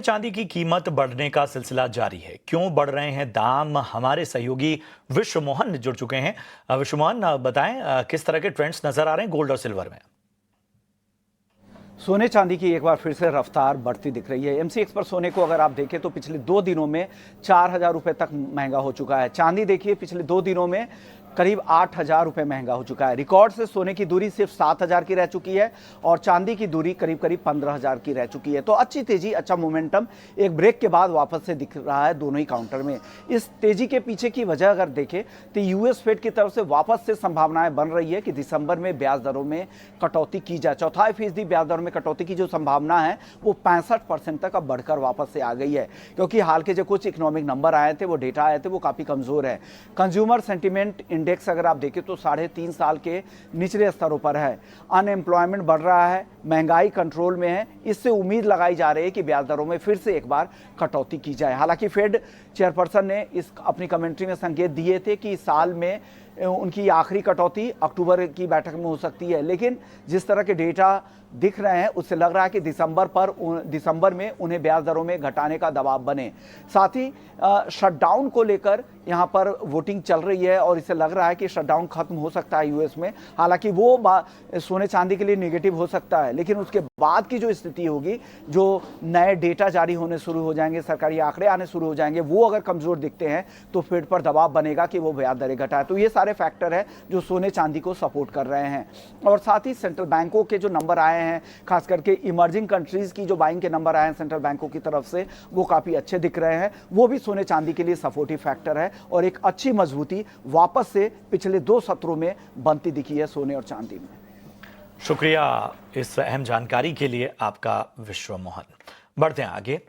चांदी की कीमत बढ़ने का सिलसिला जारी है। क्यों बढ़ रहे हैं दाम, हमारे सहयोगी विश्व मोहन जुड़ चुके हैं। विश्व मोहन, बताएं किस तरह के ट्रेंड्स नजर आ रहे हैं गोल्ड और सिल्वर में। सोने चांदी की एक बार फिर से रफ्तार बढ़ती दिख रही है। एमसीएक्स पर सोने को अगर आप देखें तो पिछले 2 दिनों में 4,000 रुपए तक महंगा हो चुका है। चांदी देखिए पिछले 2 दिनों में करीब 8,000 रुपए महंगा हो चुका है। रिकॉर्ड से सोने की दूरी सिर्फ 7,000 की रह चुकी है और चांदी की दूरी करीब करीब 15,000 की रह चुकी है। तो अच्छी तेजी, अच्छा मोमेंटम एक ब्रेक के बाद वापस से दिख रहा है दोनों ही काउंटर में। इस तेजी के पीछे की वजह अगर देखें तो यूएस फेड की तरफ से वापस से संभावनाएं बन रही है कि दिसंबर में ब्याज दरों में कटौती की जाए। 4.5% ब्याज दरों में कटौती की जो संभावना है वो 65% तक अब बढ़कर वापस से आ गई है, क्योंकि हाल के जो कुछ इकोनॉमिक नंबर आए थे, वो डेटा आए थे, वो काफी कमजोर है। कंज्यूमर सेंटीमेंट इंडेक्स अगर आप देखें तो 3.5 साल के निचले स्तरों पर है। अनएम्प्लॉयमेंट बढ़ रहा है, महंगाई कंट्रोल में है। इससे उम्मीद लगाई जा रही है कि ब्याज दरों में फिर से एक बार कटौती की जाए। हालांकि फेड चेयरपर्सन ने इस अपनी कमेंट्री में संकेत दिए थे कि साल में उनकी आखिरी कटौती अक्टूबर की बैठक में हो सकती है, लेकिन जिस तरह के डेटा दिख रहे हैं उससे लग रहा है कि दिसंबर में उन्हें ब्याज दरों में घटाने का दबाव बने। साथ ही शटडाउन को लेकर यहां पर वोटिंग चल रही है और इससे लग रहा है कि शटडाउन खत्म हो सकता है यूएस में। हालांकि वो सोने चांदी के लिए नेगेटिव हो सकता है, लेकिन उसके बाद की जो स्थिति होगी, जो नए डेटा जारी होने शुरू हो जाएंगे, सरकारी आंकड़े आने शुरू हो जाएंगे, वो अगर कमजोर दिखते हैं तो फेड पर दबाव बनेगा कि वो ब्याज दरें घटाए। तो ये सारे फैक्टर है जो सोने चांदी को सपोर्ट कर रहे हैं। और साथ ही सेंट्रल बैंकों के जो नंबर आए हैं, खास करके इमर्जिंग कंट्रीज की जो बाइंग के नंबर आए हैं सेंट्रल बैंकों की तरफ से, वो काफी अच्छे दिख रहे हैं। वो भी सोने चांदी के लिए सपोर्टिव फैक्टर है और एक अच्छी मजबूती वापस से पिछले 2 सत्रों में बनती दिखी है सोने और चांदी में। शुक्रिया इस अहम जानकारी के लिए आपका विश्व मोहन। बढ़ते हैं आगे।